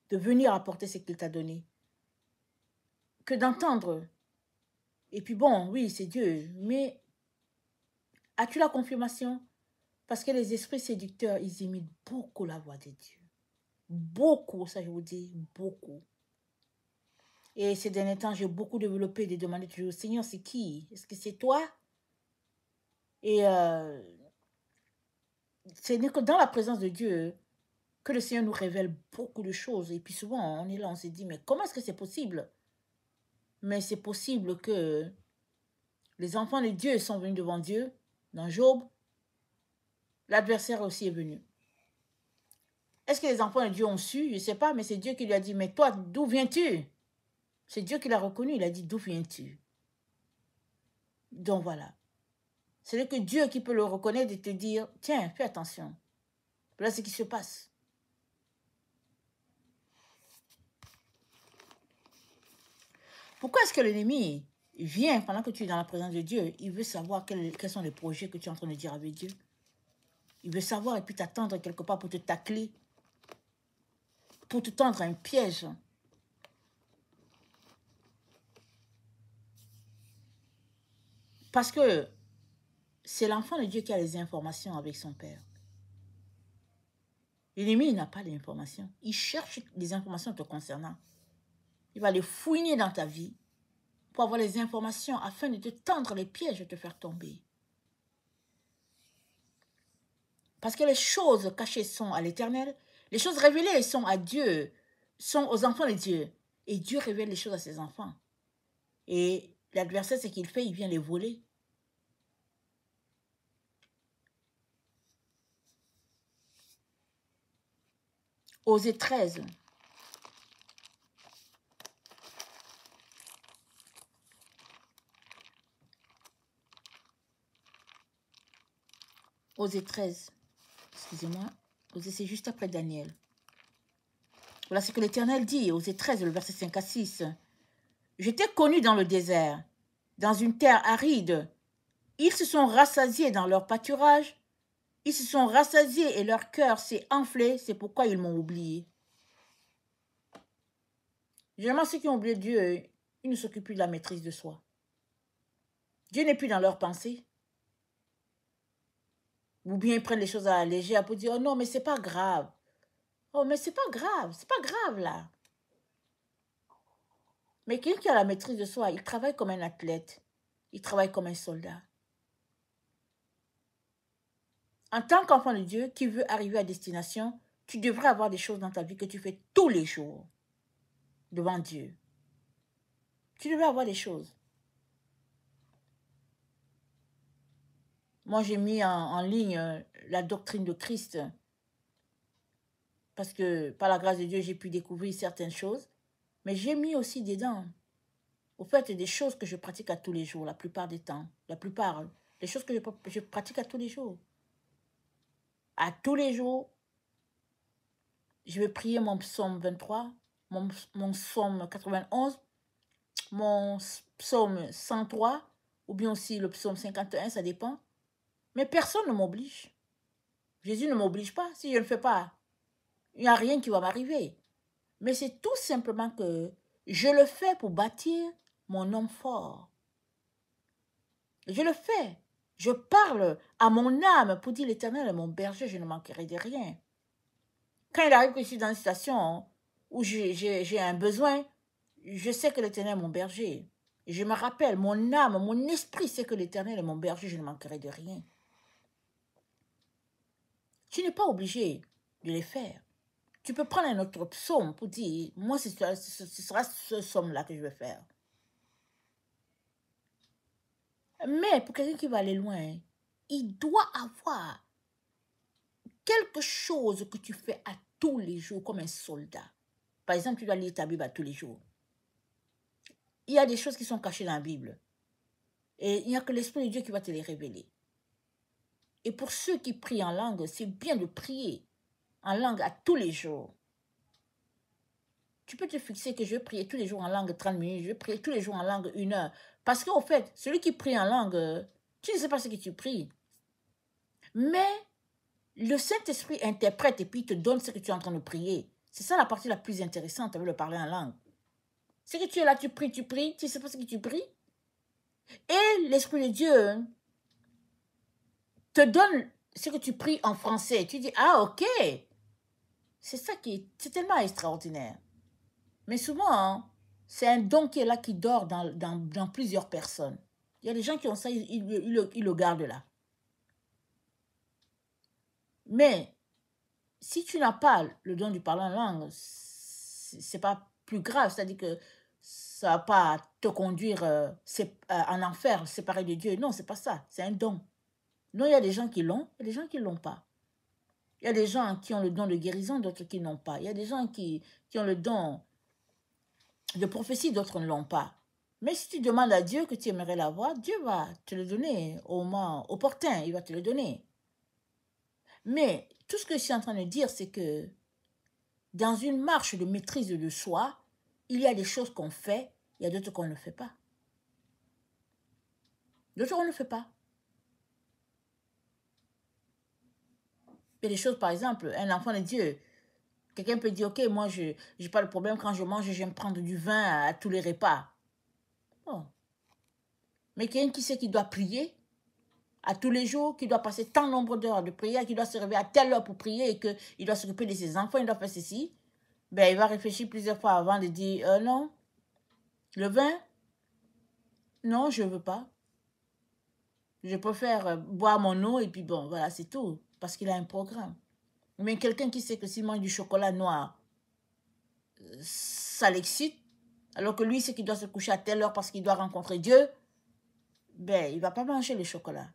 de venir apporter ce qu'il t'a donné que d'entendre. Et puis bon, oui, c'est Dieu, mais as-tu la confirmation? Parce que les esprits séducteurs, ils imitent beaucoup la voix de Dieu. Beaucoup, ça je vous dis, beaucoup. Et ces derniers temps, j'ai beaucoup développé des demandes toujours, Seigneur, c'est qui? Est-ce que c'est toi? Et c'est que dans la présence de Dieu que le Seigneur nous révèle beaucoup de choses. Et puis souvent, on est là, on se dit, mais comment est-ce que c'est possible? Mais c'est possible que les enfants de Dieu sont venus devant Dieu. Dans Job, l'adversaire aussi est venu. Est-ce que les enfants de Dieu ont su? Je ne sais pas, mais c'est Dieu qui lui a dit, mais toi, d'où viens-tu? C'est Dieu qui l'a reconnu, il a dit, d'où viens-tu? Donc voilà. C'est que Dieu qui peut le reconnaître et te dire, tiens, fais attention. Voilà ce qui se passe. Pourquoi est-ce que l'ennemi vient pendant que tu es dans la présence de Dieu? Il veut savoir quels sont les projets que tu es en train de dire avec Dieu. Il veut savoir et puis t'attendre quelque part pour te tacler, pour te tendre un piège. Parce que c'est l'enfant de Dieu qui a les informations avec son père. L'ennemi n'a pas d'informations. Il cherche des informations te concernant. Il va les fouiner dans ta vie pour avoir les informations afin de te tendre les pièges et te faire tomber. Parce que les choses cachées sont à l'Éternel, les choses révélées sont à Dieu, sont aux enfants de Dieu. Et Dieu révèle les choses à ses enfants. Et l'adversaire, ce qu'il fait, il vient les voler. Osée 13. Osée 13. Excusez-moi. Osée, c'est juste après Daniel. Voilà ce que l'Éternel dit, Osée 13, le verset 5 à 6. Je t'ai connu dans le désert, dans une terre aride. Ils se sont rassasiés dans leur pâturage. Ils se sont rassasiés et leur cœur s'est enflé. C'est pourquoi ils m'ont oublié. Généralement, ceux qui ont oublié Dieu, ils ne s'occupent plus de la maîtrise de soi. Dieu n'est plus dans leurs pensées. Ou bien ils prennent les choses à la légère pour dire, oh non, mais c'est pas grave. Oh, mais c'est pas grave là. Mais quelqu'un qui a la maîtrise de soi, il travaille comme un athlète. Il travaille comme un soldat. En tant qu'enfant de Dieu qui veut arriver à destination, tu devrais avoir des choses dans ta vie que tu fais tous les jours devant Dieu. Tu devrais avoir des choses. Moi, j'ai mis en ligne la doctrine de Christ parce que par la grâce de Dieu, j'ai pu découvrir certaines choses. Mais j'ai mis aussi dedans, au fait, des choses que je pratique à tous les jours, la plupart des temps. La plupart, des choses que je pratique à tous les jours. À tous les jours, je vais prier mon psaume 23, mon psaume 91, mon psaume 103, ou bien aussi le psaume 51, ça dépend. Mais personne ne m'oblige. Jésus ne m'oblige pas. Si je ne le fais pas, il n'y a rien qui va m'arriver. Mais c'est tout simplement que je le fais pour bâtir mon homme fort. Je le fais. Je parle à mon âme pour dire l'Éternel est mon berger, je ne manquerai de rien. Quand il arrive que je suis dans une situation où j'ai un besoin, je sais que l'Éternel est mon berger. Je me rappelle, mon âme, mon esprit sait que l'Éternel est mon berger, je ne manquerai de rien. Tu n'es pas obligé de les faire. Tu peux prendre un autre psaume pour dire, moi, ce sera ce psaume-là que je vais faire. Mais pour quelqu'un qui va aller loin, il doit avoir quelque chose que tu fais à tous les jours comme un soldat. Par exemple, tu dois lire ta Bible à tous les jours. Il y a des choses qui sont cachées dans la Bible. Et il n'y a que l'Esprit de Dieu qui va te les révéler. Et pour ceux qui prient en langue, c'est bien de prier en langue à tous les jours. Tu peux te fixer que je vais prier tous les jours en langue 30 minutes, je vais prier tous les jours en langue 1 heure. Parce qu'au fait, celui qui prie en langue, tu ne sais pas ce que tu pries. Mais le Saint-Esprit interprète et puis il te donne ce que tu es en train de prier. C'est ça la partie la plus intéressante avec le parler en langue. C'est que tu es là, tu pries, tu ne sais pas ce que tu pries. Et l'Esprit de Dieu te donne ce que tu pries en français. Tu dis, ah ok, c'est ça c'est tellement extraordinaire. Mais souvent, hein, c'est un don qui est là, qui dort dans plusieurs personnes. Il y a des gens qui ont ça, ils le gardent là. Mais si tu n'as pas le don du parler en langue, c'est pas plus grave. C'est-à-dire que ça va pas te conduire en enfer, séparé de Dieu. Non, c'est pas ça. C'est un don. Non, il y a des gens qui l'ont, il y a des gens qui ne l'ont pas. Il y a des gens qui ont le don de guérison, d'autres qui n'ont pas. Il y a des gens qui ont le don de prophétie, d'autres ne l'ont pas. Mais si tu demandes à Dieu que tu aimerais l'avoir, Dieu va te le donner au moment opportun, il va te le donner. Mais tout ce que je suis en train de dire, c'est que dans une marche de maîtrise de soi, il y a des choses qu'on fait, il y a d'autres qu'on ne fait pas. D'autres on ne fait pas. Il y a des choses, par exemple, un enfant de Dieu, quelqu'un peut dire, ok, moi, je n'ai pas de problème, quand je mange, j'aime prendre du vin à tous les repas. Oh. Mais quelqu'un qui sait qu'il doit prier à tous les jours, qu'il doit passer tant nombre d'heures de prière, qu'il doit se réveiller à telle heure pour prier et qu'il doit s'occuper de ses enfants, il doit faire ceci, ben, il va réfléchir plusieurs fois avant de dire, non, le vin, non, je ne veux pas. Je préfère boire mon eau et puis bon, voilà, c'est tout. parce qu'il a un programme. Mais quelqu'un qui sait que s'il mange du chocolat noir, ça l'excite, alors que lui, c'est qu'il doit se coucher à telle heure parce qu'il doit rencontrer Dieu, ben, il ne va pas manger le chocolat.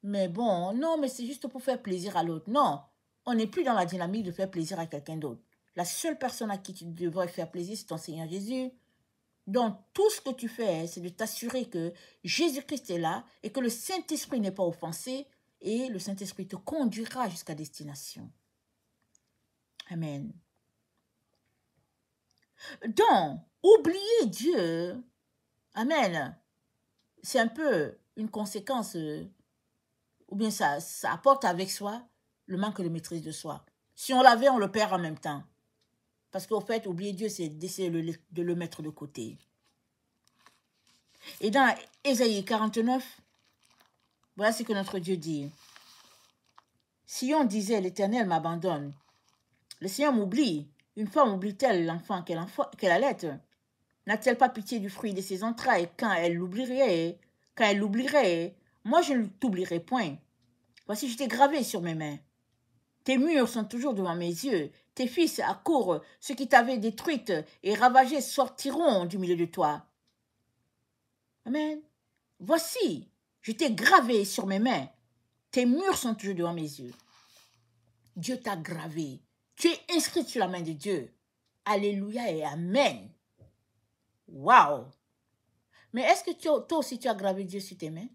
Mais bon, non, mais c'est juste pour faire plaisir à l'autre. Non, on n'est plus dans la dynamique de faire plaisir à quelqu'un d'autre. La seule personne à qui tu devrais faire plaisir, c'est ton Seigneur Jésus. Donc, tout ce que tu fais, c'est de t'assurer que Jésus-Christ est là et que le Saint-Esprit n'est pas offensé et le Saint-Esprit te conduira jusqu'à destination. Amen. Donc, oublier Dieu, amen, c'est un peu une conséquence, ou bien ça apporte avec soi le manque de maîtrise de soi. Si on l'avait, on le perd en même temps. Parce qu'au fait, oublier Dieu, c'est d'essayer de le mettre de côté. Et dans Ésaïe 49, voilà ce que notre Dieu dit. Si on disait, l'Éternel m'abandonne, le Seigneur m'oublie, une femme oublie-t-elle l'enfant qu'elle allait? N'a-t-elle pas pitié du fruit de ses entrailles quand elle l'oublierait? Moi je ne t'oublierai point. Voici, je t'ai gravé sur mes mains. Tes murs sont toujours devant mes yeux. Tes fils accourent, ceux qui t'avaient détruite et ravagée sortiront du milieu de toi. Amen. Voici, je t'ai gravé sur mes mains. Tes murs sont toujours devant mes yeux. Dieu t'a gravé. Tu es inscrit sur la main de Dieu. Alléluia et Amen. Waouh! Mais est-ce que toi aussi tu as gravé Dieu sur tes mains?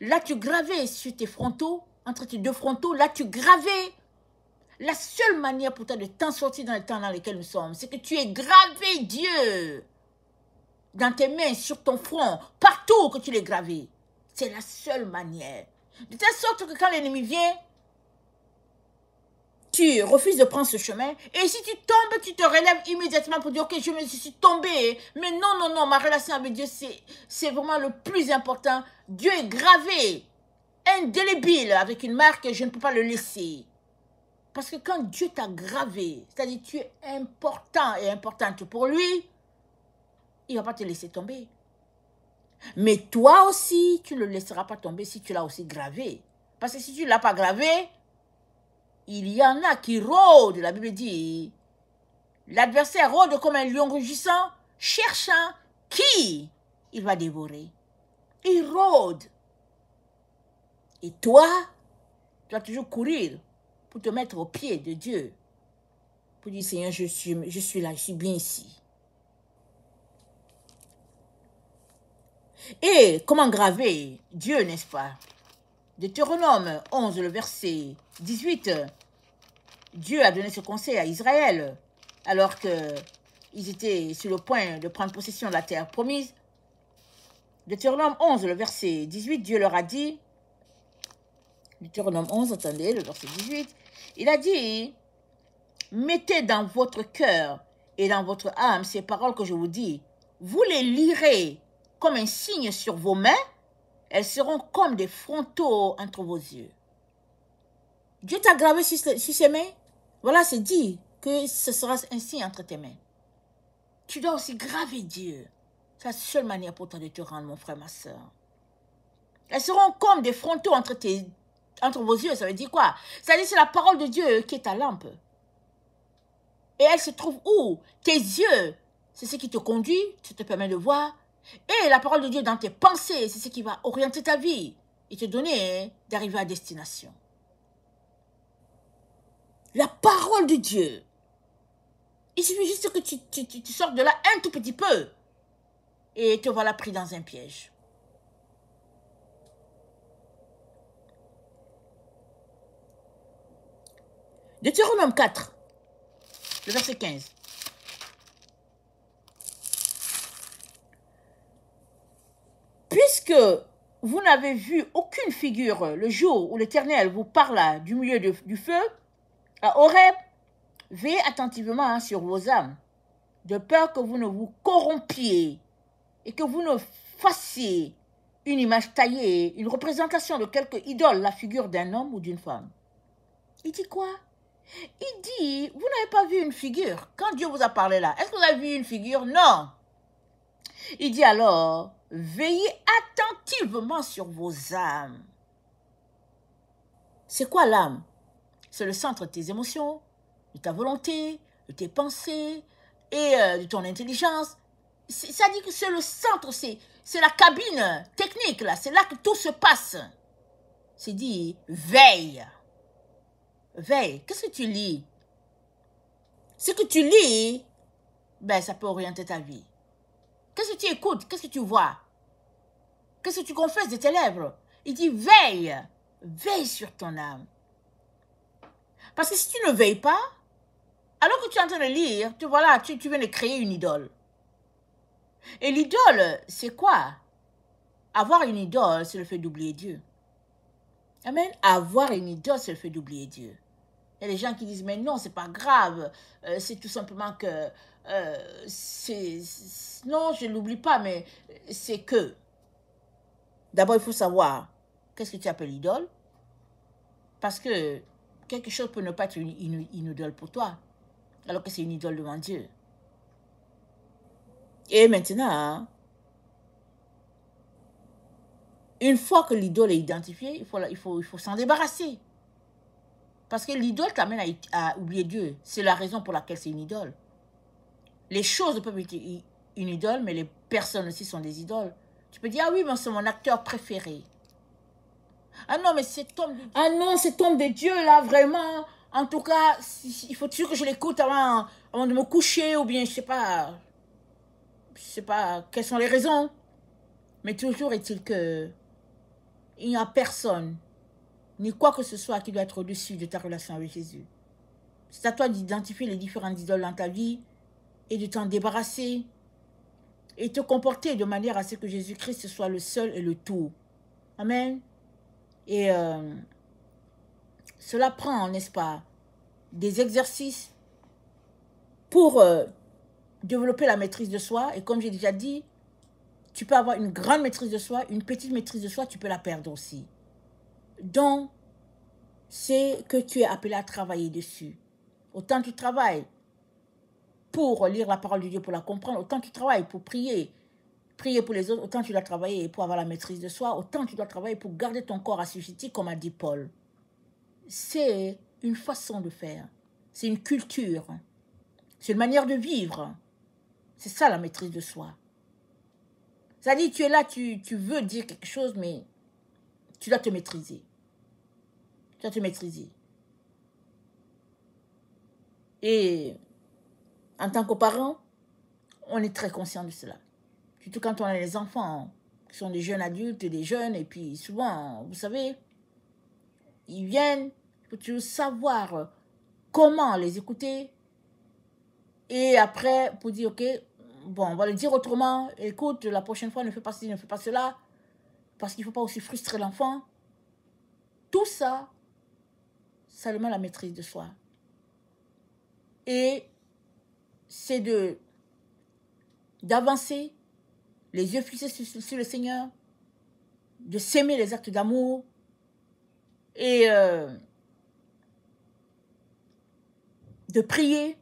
Là, tu gravais sur tes frontaux, entre tes deux frontaux, là, tu gravais. La seule manière pour toi de t'en sortir dans le temps dans lequel nous sommes, c'est que tu aies gravé Dieu dans tes mains, sur ton front, partout que tu l'aies gravé. C'est la seule manière. De telle sorte que quand l'ennemi vient, tu refuses de prendre ce chemin. Et si tu tombes, tu te relèves immédiatement pour dire, ok, je suis tombé. Mais non, non, non, ma relation avec Dieu, c'est vraiment le plus important. Dieu est gravé, indélébile, avec une marque, je ne peux pas le laisser. Parce que quand Dieu t'a gravé, c'est-à-dire tu es important et importante pour lui, il ne va pas te laisser tomber. Mais toi aussi, tu ne le laisseras pas tomber si tu l'as aussi gravé. Parce que si tu ne l'as pas gravé, il y en a qui rôdent, la Bible dit. L'adversaire rôde comme un lion rugissant, cherchant qui il va dévorer. Il rôde. Et toi, tu dois toujours courir pour te mettre aux pieds de Dieu. Pour dire, Seigneur, je suis là, je suis bien ici. Et comment graver Dieu, n'est-ce pas? Deutéronome 11, le verset 18. Dieu a donné ce conseil à Israël alors qu'ils étaient sur le point de prendre possession de la terre promise. Deutéronome 11, le verset 18, Dieu leur a dit, Deutéronome 11, attendez, le verset 18, il a dit, mettez dans votre cœur et dans votre âme ces paroles que je vous dis. Vous les lirez comme un signe sur vos mains, elles seront comme des frontaux entre vos yeux. Dieu t'a gravé sur ses mains. Voilà, c'est dit que ce sera un signe entre tes mains. Tu dois aussi graver Dieu. C'est la seule manière pour toi de te rendre, mon frère, ma soeur. Elles seront comme des frontaux entre vos yeux. Ça veut dire quoi? C'est-à-dire c'est la parole de Dieu qui est ta lampe. Et elle se trouve où? Tes yeux, c'est ce qui te conduit, ça te permet de voir. Et la parole de Dieu dans tes pensées, c'est ce qui va orienter ta vie et te donner d'arriver à destination. La parole de Dieu. Il suffit juste que tu sortes de là un tout petit peu et te voilà pris dans un piège. Deutéronome 4, le verset 15. Puisque vous n'avez vu aucune figure le jour où l'Éternel vous parla du milieu du feu, à Horeb, veillez attentivement sur vos âmes, de peur que vous ne vous corrompiez et que vous ne fassiez une image taillée, une représentation de quelque idole, la figure d'un homme ou d'une femme. Il dit quoi? Il dit, vous n'avez pas vu une figure. Quand Dieu vous a parlé là, est-ce que vous avez vu une figure? Non. Il dit alors, veillez attentivement sur vos âmes. C'est quoi l'âme? C'est le centre de tes émotions, de ta volonté, de tes pensées et de ton intelligence. Ça dit que c'est le centre, c'est la cabine technique, là. C'est là que tout se passe. C'est dit, veille. Veille. Qu'est-ce que tu lis? Ce que tu lis, ben, ça peut orienter ta vie. Qu'est-ce que tu écoutes? Qu'est-ce que tu vois? Qu'est-ce que tu confesses de tes lèvres? Il dit, veille. Veille sur ton âme. Parce que si tu ne veilles pas, alors que tu es en train de lire, voilà, tu viens de créer une idole. Et l'idole, c'est quoi? Avoir une idole, c'est le fait d'oublier Dieu. Amen. Avoir une idole, c'est le fait d'oublier Dieu. Il y a des gens qui disent, mais non, c'est pas grave. C'est tout simplement que... non, je ne l'oublie pas, mais c'est que... D'abord, il faut savoir, qu'est-ce que tu appelles idole? Parce que quelque chose peut ne pas être une idole pour toi, alors que c'est une idole devant Dieu. Et maintenant, une fois que l'idole est identifiée, il faut s'en débarrasser. Parce que l'idole t'amène à oublier Dieu. C'est la raison pour laquelle c'est une idole. Les choses peuvent être une idole, mais les personnes aussi sont des idoles. Tu peux dire, ah oui, mais c'est mon acteur préféré. Ah non, mais cet homme... Ah non, cet homme de Dieu, là, vraiment... En tout cas, il faut toujours que je l'écoute avant de me coucher, ou bien, je sais pas quelles sont les raisons. Mais toujours est-il que il n'y a personne, ni quoi que ce soit qui doit être au-dessus de ta relation avec Jésus. C'est à toi d'identifier les différentes idoles dans ta vie et de t'en débarrasser et te comporter de manière à ce que Jésus-Christ soit le seul et le tout. Amen. Et cela prend, n'est-ce pas, des exercices pour développer la maîtrise de soi. Et comme j'ai déjà dit, tu peux avoir une grande maîtrise de soi, une petite maîtrise de soi, tu peux la perdre aussi. Donc, c'est que tu es appelé à travailler dessus. Autant tu travailles pour lire la parole de Dieu, pour la comprendre, autant tu travailles pour prier pour les autres, autant tu dois travailler pour avoir la maîtrise de soi, autant tu dois travailler pour garder ton corps assujetti, comme a dit Paul. C'est une façon de faire, c'est une culture, c'est une manière de vivre. C'est ça la maîtrise de soi. C'est-à-dire, tu es là, tu veux dire quelque chose, mais tu dois te maîtriser. Tu dois te maîtriser. Et en tant que parent, on est très conscient de cela. Surtout quand on a des enfants qui sont des jeunes adultes, des jeunes, et puis souvent, vous savez, ils viennent, il faut toujours savoir comment les écouter. Et après, pour dire, ok, bon, on va le dire autrement. Écoute, la prochaine fois, ne fais pas ci, ne fais pas cela. Parce qu'il ne faut pas aussi frustrer l'enfant. Tout ça, seulement la maîtrise de soi. Et c'est d'avancer, les yeux fixés sur le Seigneur, de s'aimer les actes d'amour et de prier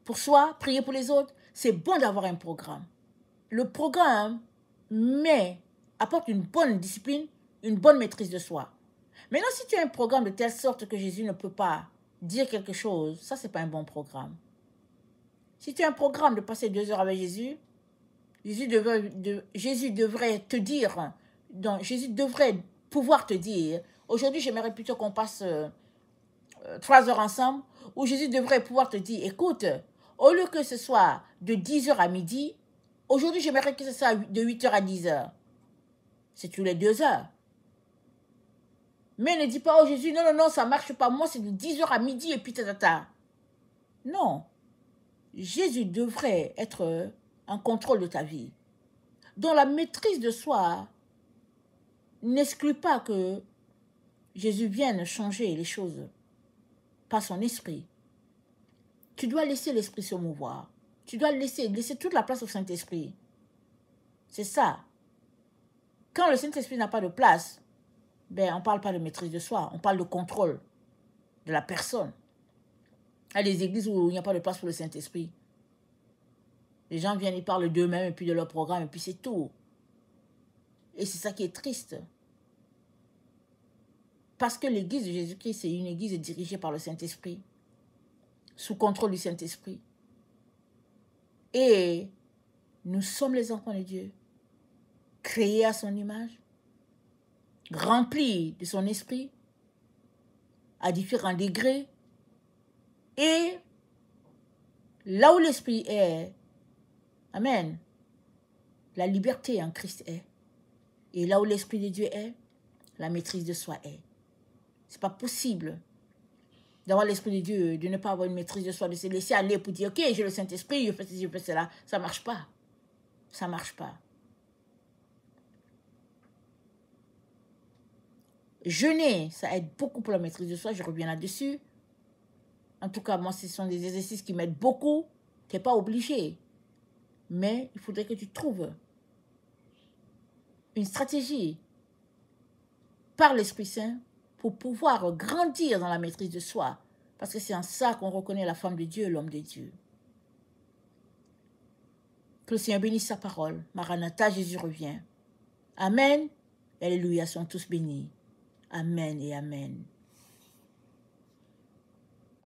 pour soi, prier pour les autres. C'est bon d'avoir un programme. Le programme apporte une bonne discipline, une bonne maîtrise de soi. Maintenant, si tu as un programme de telle sorte que Jésus ne peut pas dire quelque chose, ça, ce n'est pas un bon programme. Si tu as un programme de passer 2 heures avec Jésus, Jésus devrait te dire, donc Jésus devrait pouvoir te dire, aujourd'hui, j'aimerais plutôt qu'on passe 3 heures ensemble, où Jésus devrait pouvoir te dire, écoute, au lieu que ce soit de 10 heures à midi, aujourd'hui, j'aimerais que ce soit de 8 heures à 10 heures. C'est tous les 2 heures. Mais ne dis pas, oh Jésus, non, non, non, ça ne marche pas. Moi, c'est de 10 heures à midi et puis tata. Non. Jésus devrait être en contrôle de ta vie. Donc la maîtrise de soi n'exclut pas que Jésus vienne changer les choses par son esprit. Tu dois laisser l'esprit se mouvoir. Tu dois laisser toute la place au Saint-Esprit. C'est ça. Quand le Saint-Esprit n'a pas de place, ben, on ne parle pas de maîtrise de soi, on parle de contrôle de la personne. Il y a des églises où il n'y a pas de place pour le Saint-Esprit. Les gens viennent, ils parlent d'eux-mêmes et puis de leur programme et puis c'est tout. Et c'est ça qui est triste. Parce que l'église de Jésus-Christ, c'est une église dirigée par le Saint-Esprit, sous contrôle du Saint-Esprit. Et nous sommes les enfants de Dieu, créés à son image, remplis de son esprit, à différents degrés. Et là où l'esprit est, amen, la liberté en Christ est. Et là où l'esprit de Dieu est, la maîtrise de soi est. Ce n'est pas possible d'avoir l'esprit de Dieu, de ne pas avoir une maîtrise de soi, de se laisser aller pour dire, ok, j'ai le Saint-Esprit, je fais ceci, je fais cela. Ça ne marche pas. Ça ne marche pas. Jeûner, ça aide beaucoup pour la maîtrise de soi, je reviens là-dessus. En tout cas, moi, ce sont des exercices qui m'aident beaucoup. Tu n'es pas obligé. Mais il faudrait que tu trouves une stratégie par l'Esprit Saint pour pouvoir grandir dans la maîtrise de soi. Parce que c'est en ça qu'on reconnaît la femme de Dieu et l'homme de Dieu. Que le Seigneur bénisse sa parole. Maranatha, Jésus revient. Amen. Alléluia, sont tous bénis. Amen et amen.